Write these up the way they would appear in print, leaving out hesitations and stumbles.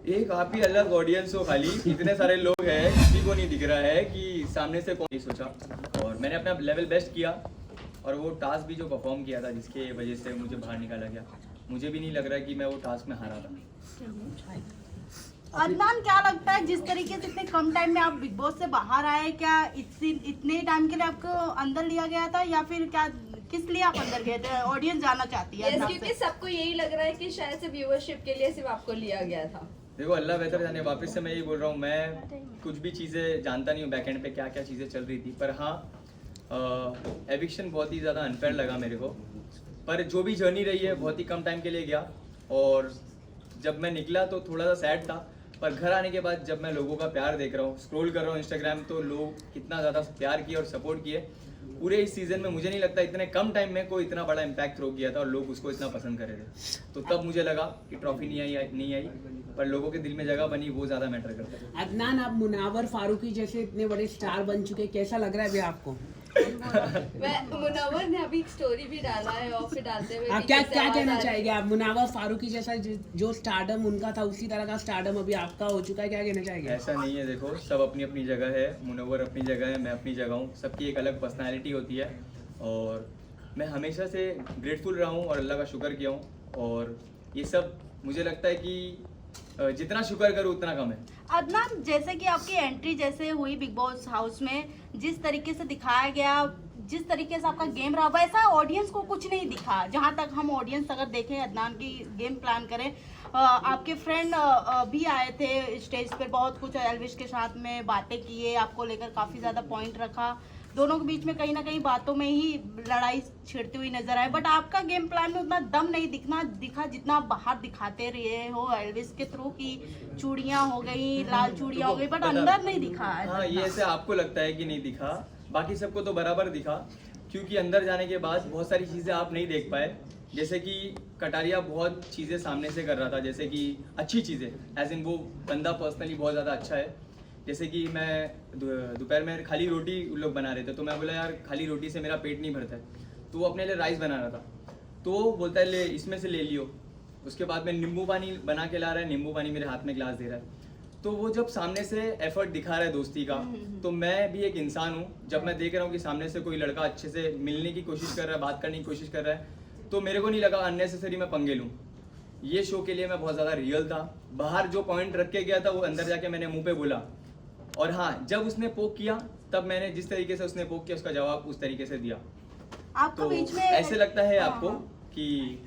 एक आप ही अलग ऑडियंस हो, खाली इतने सारे लोग हैं, किसी को नहीं दिख रहा है कि सामने से कौन। नहीं सोचा और मैंने अपना लेवल बेस्ट किया और वो टास्क भी जो परफॉर्म किया था जिसके वजह से मुझे बाहर निकाला गया, मुझे भी नहीं लग रहा कि मैं वो टास्क में हारा था। अदनान, क्या लगता है जिस तरीके से इतने कम टाइम में आप बिग बॉस से बाहर आए, क्या इतने टाइम के लिए आपको अंदर लिया गया था या फिर क्या, किस लिए आप अंदर गए थे? ऑडियंस जानना चाहती है। क्योंकि सबको यही लग रहा है कि शायद से व्यूअरशिप के लिए सिर्फ आपको लिया गया था। देखो अल्लाह बेहतर जाने, वापस से मैं यही बोल रहा हूँ, मैं कुछ भी चीज़ें जानता नहीं हूँ बैकएंड पे क्या क्या चीज़ें चल रही थी, पर हाँ एविक्शन बहुत ही ज़्यादा अनफेयर लगा मेरे को। पर जो भी जर्नी रही है बहुत ही कम टाइम के लिए गया और जब मैं निकला तो थोड़ा सा सैड था, पर घर आने के बाद जब मैं लोगों का प्यार देख रहा हूँ, स्क्रॉल कर रहा हूँ इंस्टाग्राम, तो लोग कितना ज़्यादा प्यार किए और सपोर्ट किए। पूरे इस सीज़न में मुझे नहीं लगता इतने कम टाइम में कोई इतना बड़ा इम्पैक्ट थ्रो किया था और लोग उसको इतना पसंद कर रहे थे। तो तब मुझे लगा कि ट्रॉफी नहीं आई, पर लोगों के दिल में जगह बनी, वो ज़्यादा मैटर करता है। अदनान, आप मुनावर फारूकी जैसे इतने बड़े स्टार बन चुके, कैसा लग रहा है अभी आपको? मुनव्वर ने अभी एक स्टोरी भी डाला है और फिर डालते हुए आप क्या क्या कहना चाहेंगे? आप मुनावर फारूकी जैसा जो स्टारडम उनका था उसी तरह का स्टारडम अभी आपका हो चुका है, क्या कहना चाहेंगे? ऐसा नहीं है, देखो सब अपनी अपनी जगह है, मुनव्वर अपनी जगह है, मैं अपनी जगह हूँ, सबकी एक अलग पर्सनालिटी होती है और मैं हमेशा से ग्रेटफुल रहा हूँ और अल्लाह का शुक्र किया हूँ। और ये सब मुझे लगता है कि जितना शुक्र करूँ उतना कम है। अदनान, जैसे कि आपकी एंट्री जैसे हुई बिग बॉस हाउस में, जिस तरीके से दिखाया गया, जिस तरीके से आपका गेम रहा, वैसा ऑडियंस को कुछ नहीं दिखा। जहां तक हम ऑडियंस अगर देखें, अदनान की गेम प्लान करें, आपके फ्रेंड भी आए थे स्टेज पर, बहुत कुछ एल्विश के साथ में बातें किए, आपको लेकर काफ़ी ज़्यादा पॉइंट रखा, दोनों के बीच में कहीं ना कहीं बातों में ही लड़ाई छिड़ती हुई नजर आए, बट आपका गेम प्लान में उतना दम नहीं दिखा जितना आप बाहर दिखाते रहे हो एल्विस के थ्रू की चूड़ियां हो गई, लाल चूड़ियां हो गई, बट अंदर नहीं दिखा। हाँ, ये ऐसे आपको लगता है कि नहीं दिखा, बाकी सबको तो बराबर दिखा, क्योंकि अंदर जाने के बाद बहुत सारी चीज़ें आप नहीं देख पाए। जैसे कि कटारिया बहुत चीज़ें सामने से कर रहा था, जैसे कि अच्छी चीज़ें, एज इन वो बंदा पर्सनली बहुत ज़्यादा अच्छा है। जैसे कि मैं दोपहर में खाली रोटी लोग बना रहे थे, तो मैं बोला यार खाली रोटी से मेरा पेट नहीं भरता है, तो वो अपने लिए राइस बना रहा था, तो वो बोलता है ले इसमें से ले लियो। उसके बाद में नींबू पानी बना के ला रहा है, नींबू पानी मेरे हाथ में ग्लास दे रहा है। तो वो जब सामने से एफर्ट दिखा रहा है दोस्ती का, तो मैं भी एक इंसान हूँ, जब मैं देख रहा हूँ कि सामने से कोई लड़का अच्छे से मिलने की कोशिश कर रहा है, बात करने की कोशिश कर रहा है, तो मेरे को नहीं लगा अननेसेसरी मैं पंगे लूँ। ये शो के लिए मैं बहुत ज़्यादा रियल था, बाहर जो पॉइंट रख के गया था वो अंदर जाके मैंने मुंह पे बोला। और हाँ, जब उसने पोक किया तब मैंने जिस तरीके से उसने पोक किया उसका जवाब उस तरीके से दिया। आपको तो बीच में ऐसे लगता है आपको हाँ। कि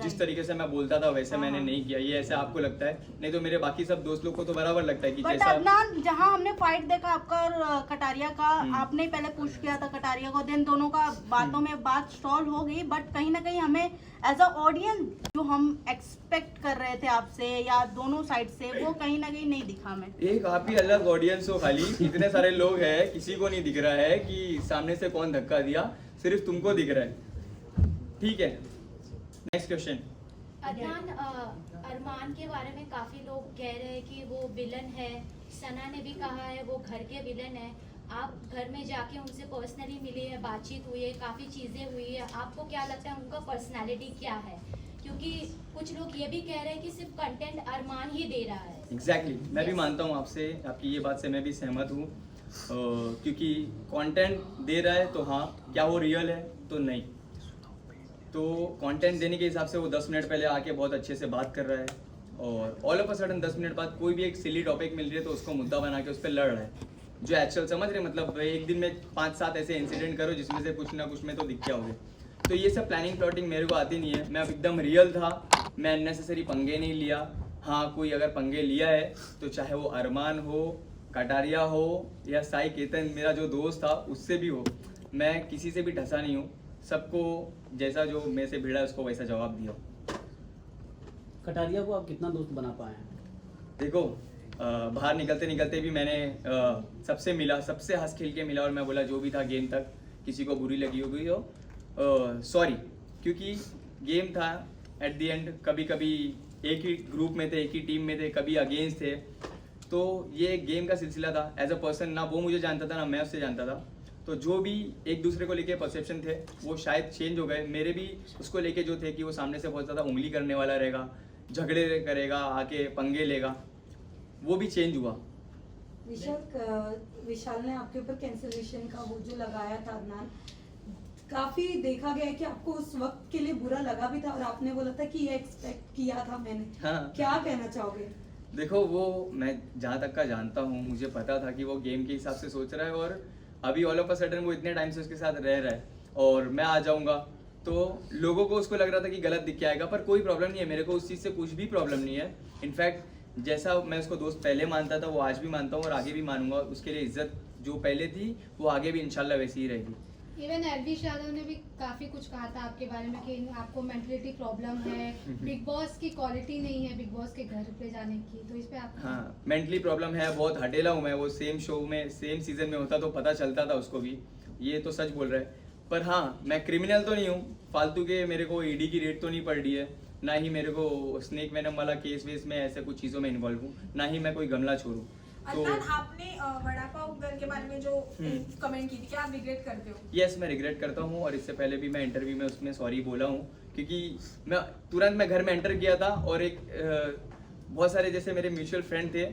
जिस तरीके से मैं बोलता था वैसे मैंने नहीं किया, ये ऐसे आपको लगता है, नहीं तो मेरे बाकी सब दोस्त लोग को तो बराबर लगता है कि बट जैसा। अदनान, जहां हमने फाइट देखा आपका और कटारिया का, आपने पहले पुश किया था कटारिया को, देन दोनों का बातों में बात सॉल्व हो गई, बट कहीं ना कहीं हमें एज अ ऑडियंस जो हम एक्सपेक्ट कर रहे थे आपसे या दोनों साइड से, वो कहीं ना कहीं नहीं दिखा हमें। एक आप ही अलग ऑडियंस हो, खाली इतने सारे लोग हैं, किसी को नहीं दिख रहा है कि सामने से कौन धक्का दिया, सिर्फ तुमको दिख रहा है। ठीक है, नेक्स्ट क्वेश्चन। अदनान, अरमान के बारे में काफी लोग कह रहे हैं कि वो विलन है, सना ने भी कहा है वो घर के विलन है। आप घर में जाके उनसे पर्सनली मिले हैं, बातचीत हुई है, काफी चीजें हुई है, आपको क्या लगता है उनका पर्सनालिटी क्या है? क्योंकि कुछ लोग ये भी कह रहे हैं कि सिर्फ कंटेंट अरमान ही दे रहा है। एग्जैक्टली, मैं भी मानता हूँ आपसे, आपकी ये बात से मैं भी सहमत हूँ, क्योंकि कंटेंट दे रहा है तो हाँ, क्या वो रियल है तो नहीं। तो कंटेंट देने के हिसाब से वो 10 मिनट पहले आके बहुत अच्छे से बात कर रहा है और all of a sudden 10 minute बाद कोई भी एक सिली टॉपिक मिल रही है तो उसको मुद्दा बना के उस पर लड़ रहा है, जो एक्चुअल समझ रहे, मतलब एक दिन में 5-7 ऐसे इंसिडेंट करो जिसमें से कुछ ना कुछ में तो दिख क्या होगे। तो ये सब प्लानिंग प्लॉटिंग मेरे को आती नहीं है, मैं अब एकदम रियल था, मैं अननेसेसरी पंगे नहीं लिया। हाँ, कोई अगर पंगे लिया है तो चाहे वो अरमान हो, कटारिया हो या साई केतन मेरा जो दोस्त था उससे भी हो, मैं किसी से भी ढसा नहीं हूँ, सबको जैसा जो मेरे से भिड़ा उसको वैसा जवाब दिया। कटारिया को आप कितना दोस्त बना पाए हैं? देखो बाहर निकलते निकलते भी मैंने सबसे मिला, सबसे हंस खेल के मिला और मैं बोला जो भी था गेम तक, किसी को बुरी लगी होगी तो सॉरी, क्योंकि गेम था एट द एंड, कभी कभी एक ही ग्रुप में थे, एक ही टीम में थे, कभी अगेंस्ट थे, तो ये गेम का सिलसिला था। एज अ पर्सन ना वो मुझे जानता था ना मैं उससे जानता था, तो जो भी एक दूसरे को लेके परसेप्शन थे वो शायद चेंज हो गए। मेरे भी उसको लेके जो थे कि वो सामने से बहुत ज़्यादा उंगली करने वाला रहेगा, झगड़े करेगा, आके पंगे लेगा, वो भी चेंज हुआ। विशाल ने आपके ऊपर कैंसलेशन का वो जो लगाया था अदनान, काफी देखा गया है कि आपको उस वक्त के लिए बुरा लगा भी था और आपने बोला था कि ये एक्सपेक्ट किया था मैंने। हाँ। क्या कहना चाहोगे? देखो वो मैं जहाँ तक का जानता हूँ, मुझे पता था कि वो गेम के हिसाब से सोच रहा है और अभी ऑल ऑफ अ सडन वो इतने टाइम से उसके साथ रह रहा है और मैं आ जाऊँगा तो लोगों को उसको लग रहा था कि गलत दिख के आएगा, पर कोई प्रॉब्लम नहीं है, मेरे को उस चीज़ से कुछ भी प्रॉब्लम नहीं है। इनफैक्ट जैसा मैं उसको दोस्त पहले मानता था वो आज भी मानता हूँ और आगे भी मानूंगा। उसके लिए इज्जत जो पहले थी वो आगे भी इंशाल्लाह वैसी ही रहेगी। इवन एलविश यादव ने भी काफी कुछ कहा था आपके बारे में कि आपको मेंटलिटी प्रॉब्लम है, बिग बॉस की क्वालिटी नहीं है बिग बॉस के घर पे जाने की, तो इस पे आप हाँ, मेंटली प्रॉब्लम है, बहुत हटेला हूँ मैं। वो सेम शो में सेम सीजन में होता तो पता चलता था उसको भी, ये तो सच बोल रहा है। पर हाँ, मैं क्रिमिनल तो नहीं हूँ, फालतू के मेरे को ईडी की रेट तो नहीं पड़ रही है, ना ही मेरे को स्नेक वेनम वाला केस वेस में ऐसे कुछ चीज़ों में इन्वॉल्व हूँ, ना ही मैं कोई गमला छोड़ूँ। तो अदनान, आपने वड़ा पाव घर के बारे में जो कमेंट की थी, क्या आप रिग्रेट करते हो? यस, मैं रिग्रेट करता हूँ और इससे पहले भी मैं इंटरव्यू में उसमें सॉरी बोला हूँ, क्योंकि मैं तुरंत घर में एंटर किया था और एक बहुत सारे जैसे मेरे म्यूचुअल फ्रेंड थे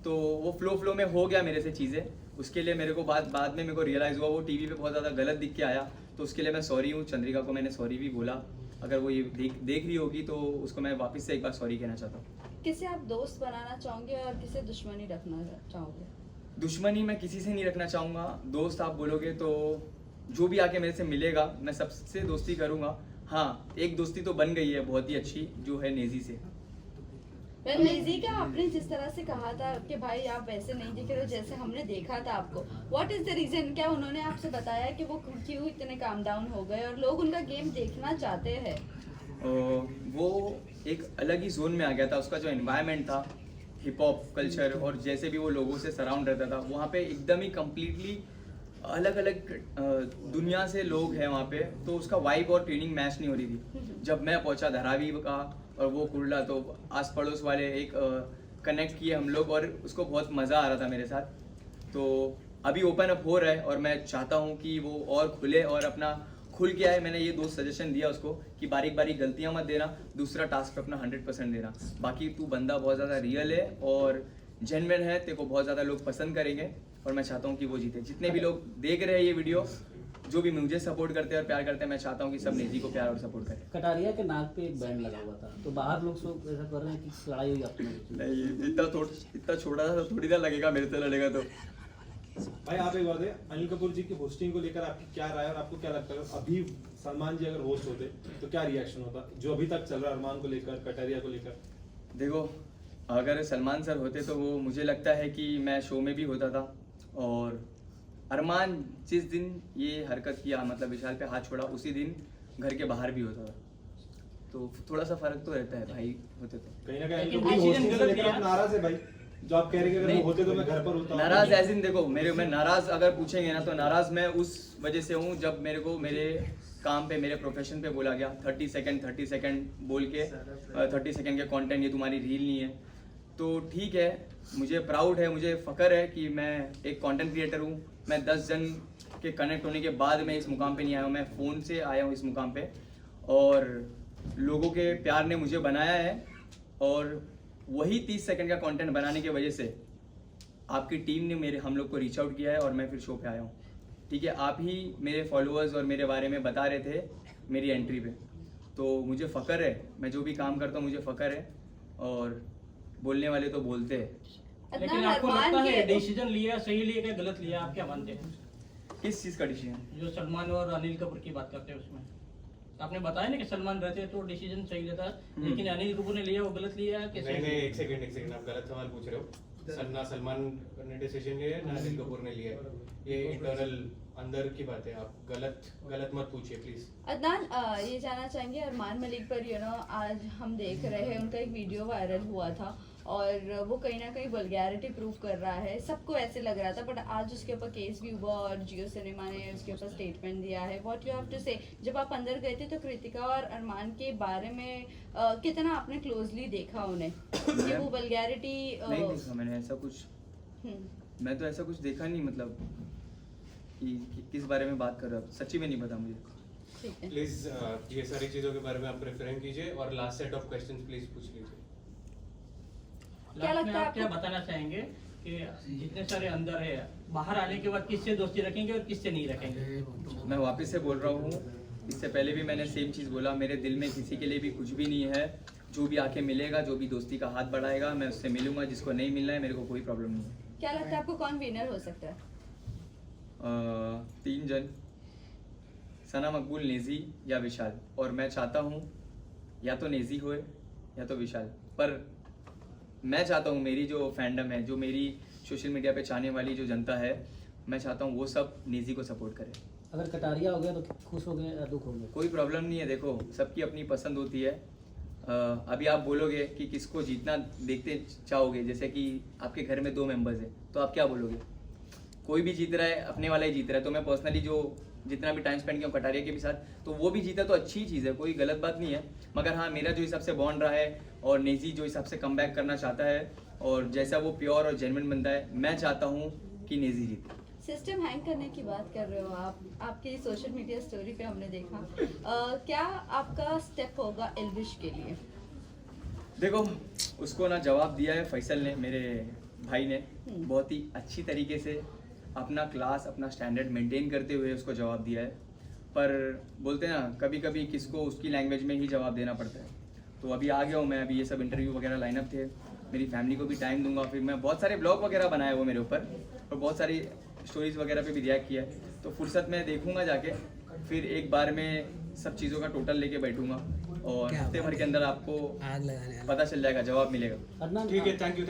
तो वो फ्लो में हो गया मेरे से चीज़ें। उसके लिए मेरे को बाद में मेरे को रियलाइज़ हुआ वो टीवी पे बहुत ज़्यादा गलत दिख के आया, तो उसके लिए मैं सॉरी हूँ। चंद्रिका को मैंने सॉरी भी बोला, अगर वो ये देख रही होगी तो उसको मैं वापस से एक बार सॉरी कहना चाहता हूँ। किसे आप दोस्त बनाना चाहोगे और किसे दुश्मनी रखना चाहोगे? दुश्मनी मैं किसी से नहीं रखना चाहूँगा। दोस्त आप बोलोगे तो जो भी आके मेरे से मिलेगा मैं सबसे दोस्ती करूँगा। हाँ, एक दोस्ती तो बन गई है बहुत ही अच्छी, जो है नेजी से। नेजी का आपने जिस तरह से कहा था कि भाई आप वैसे नहीं दिख रहे हो जैसे हमने देखा था आपको, व्हाट इज द रीजन? क्या उन्होंने आपसे बताया कि वो क्यों इतने काम डाउन हो गए और लोग उनका गेम देखना चाहते हैं? वो एक अलग ही जोन में आ गया था। उसका जो एनवायरनमेंट था, हिप हॉप कल्चर और जैसे भी वो लोगों से सराउंड रहता था, वहाँ पे एकदम ही कम्प्लीटली अलग अलग दुनिया से लोग हैं वहाँ पे, तो उसका वाइब और ट्यूनिंग मैच नहीं हो रही थी। जब मैं पहुँचा धारावी का और वो कुर्ला, तो आस पड़ोस वाले एक कनेक्ट किए हम लोग और उसको बहुत मज़ा आ रहा था मेरे साथ। तो अभी ओपन अप हो रहा है और मैं चाहता हूँ कि वो और खुले और अपना खुल के आए। मैंने ये दो सजेशन दिया उसको कि बारीक बारीक गलतियां मत देना, दूसरा टास्क पे अपना 100% देना। बाकी तू बंदा बहुत ज़्यादा रियल है और जेन्युइन है, तेरे को बहुत ज़्यादा लोग पसंद करेंगे और मैं चाहता हूँ कि वो जीते। जितने भी लोग देख रहे हैं ये वीडियो, जो भी मुझे सपोर्ट करते हैं और प्यार करते हैं, मैं चाहता हूँ कि सब नेजी को प्यार और सपोर्ट करें। कटारिया के नाक पे एक बैंड लगा हुआ था, तो बाहर लोग सब ऐसा कर रहे हैं कि लड़ाई हुई आपने। नहीं, इतना छोटा सा थोड़ी ना लगेगा, मेरे से लड़ेगा तो। भाई आप एक बात है, अनिल कपूर जी की होस्टिंग को लेकर आपकी क्या राय और आपको क्या लगता है अभी सलमान जी अगर होस्ट होते तो क्या रिएक्शन होता, जो अभी तक चल रहा है अरमान को लेकर, कटारिया को लेकर? देखो, अगर सलमान सर होते तो वो मुझे लगता है कि मैं शो में भी होता था, और अरमान जिस दिन ये हरकत किया, मतलब विशाल पे हाथ छोड़ा, उसी दिन घर के बाहर भी होता था। तो थोड़ा सा फर्क तो रहता है भाई, होते तो। कहीं ना कहीं अनिल कपूर होस्टिंग से लेकर आप नाराज है भाई, जो आप कह रहे हैं कि अगर वो होते तो मैं घर पर होता। नाराज ऐसे ही देखो, मैं नाराज अगर पूछेंगे ना तो नाराज मैं उस वजह से हूँ जब मेरे को मेरे काम पे, मेरे प्रोफेशन पे बोला गया 30 सेकंड बोल के 30 सेकंड के कंटेंट, ये तुम्हारी रील नहीं है। तो ठीक है, मुझे प्राउड है, मुझे फ़ख्र है कि मैं एक कंटेंट क्रिएटर हूँ। मैं 10 जन के कनेक्ट होने के बाद मैं इस मुकाम पे नहीं आया हूँ, मैं फ़ोन से आया हूँ इस मुकाम पे, और लोगों के प्यार ने मुझे बनाया है। और वही 30 सेकंड का कंटेंट बनाने की वजह से आपकी टीम ने हम लोग को रीच आउट किया है और मैं फिर शो पे आया हूँ। ठीक है, आप ही मेरे फॉलोअर्स और मेरे बारे में बता रहे थे मेरी एंट्री पे, तो मुझे फ़ख्र है। मैं जो भी काम करता हूँ मुझे फ़ख्र है, और बोलने वाले तो बोलते हैं। लेकिन आपको लगता है डिसीजन लिया सही लिया क्या गलत लिया, आप क्या मानते हैं? किस चीज़ का डिसीजन? जो सलमान और अनिल कपूर की बात करते हैं उसमें आपने बताया ना कि सलमान रहते तो डिसीजन सही लेता, लेकिन अनिल कपूर ने लिया वो गलत लिया कैसे? नहीं, एक सेकंड, आप गलत सवाल पूछ रहे हो। ना सलमान ने डिसीजन लिया ना अनिल कपूर ने लिया, ये इंटरनल अंदर की बात है, आप गलत मत पूछिए प्लीज। अदनान, ये जानना चाहेंगे अरमान मलिक पर आज हम देख रहे हैं उनका एक वीडियो वायरल हुआ था और वो कहीं ना कहीं वल्गैरिटी प्रूव कर रहा है, सबको ऐसे लग रहा था, बट आज उसके ऊपर केस भी हुआ और जियो सिनेमा ने उसके ऊपर स्टेटमेंट दिया है। व्हाट यू हैव टू से? जब आप अंदर गए थे तो कृतिका और अरमान के बारे में कितना आपने क्लोजली देखा उन्हें कि वो वल्गैरिटी? नहीं देखा मैंने ऐसा कुछ, मैं तो ऐसा कुछ देखा नहीं, मतलब कि किस बारे में बात कर रहे हो, सच्ची में नहीं पता मुझे। प्लीज ये सारी चीजों के बारे में आप प्रेफरेंस कीजिए और last set of questions please पूछ लीजिए। क्या लास्ट में लगता है आप क्या आपको? बताना चाहेंगे कि जितने सारे अंदर है बाहर आने के बाद किससे दोस्ती रखेंगे और किससे नहीं रखेंगे? मैं वापस से बोल रहा हूँ, इससे पहले भी मैंने सेम चीज़ बोला, मेरे दिल में किसी के लिए भी कुछ भी नहीं है। जो भी आके मिलेगा, जो भी दोस्ती का हाथ बढ़ाएगा, मैं उससे मिलूंगा। जिसको नहीं मिलना है, मेरे को कोई प्रॉब्लम नहीं है। क्या लगता है आपको कौन विनर हो सकता है? 3 जन, सना, मकबूल, नेजी या विशाल। और मैं चाहता हूँ या तो नेजी होए या तो विशाल, पर मैं चाहता हूँ मेरी जो फैंडम है, जो मेरी सोशल मीडिया पे चाहने वाली जो जनता है, मैं चाहता हूँ वो सब नेजी को सपोर्ट करे। अगर कटारिया हो गया तो खुश हो गए या दुख हो गए? कोई प्रॉब्लम नहीं है। देखो, सबकी अपनी पसंद होती है। अभी आप बोलोगे कि किसको जीतना देखते चाहोगे, जैसे कि आपके घर में 2 मेंबर्स हैं, तो आप क्या बोलोगे? कोई भी जीत रहा है, अपने वाला ही जीत रहा है। तो मैं पर्सनली जो जितना भी टाइम स्पेंड किया कटारिया के भी साथ, तो वो भी जीता तो अच्छी चीज़ है, कोई गलत बात नहीं है। मगर हाँ, मेरा जो हिसाब से बॉन्ड रहा है और नेजी जो हिसाब से कम बैक करना चाहता है और जैसा वो प्योर और जेन्युइन बंदा है, मैं चाहता हूँ कि नेजी जीते। सिस्टम हैंग करने की बात कर रहे हो आप, आपकी सोशल मीडिया स्टोरी पे हमने देखा। क्या आपका स्टेप होगा एल्विश के लिए? देखो, उसको ना जवाब दिया है फैसल ने, मेरे भाई ने, बहुत ही अच्छी तरीके से अपना क्लास, अपना स्टैंडर्ड मेंटेन करते हुए उसको जवाब दिया है। पर बोलते हैं ना, कभी कभी किसको उसकी लैंग्वेज में ही जवाब देना पड़ता है। तो अभी आ गया हूँ मैं, अभी ये सब इंटरव्यू वगैरह लाइनअप थे, मेरी फैमिली को भी टाइम दूंगा। फिर मैं बहुत सारे ब्लॉग वगैरह बनाए वो मेरे ऊपर, और बहुत सारी स्टोरीज़ वगैरह पे भी रिएक्ट किया है। तो फुर्सत में देखूंगा जाके, फिर एक बार में सब चीज़ों का टोटल लेके बैठूंगा और हफ्ते भर के अंदर आपको आग लगाने वाला। पता चल जाएगा, जवाब मिलेगा। अदनान, ठीक है, थैंक यू।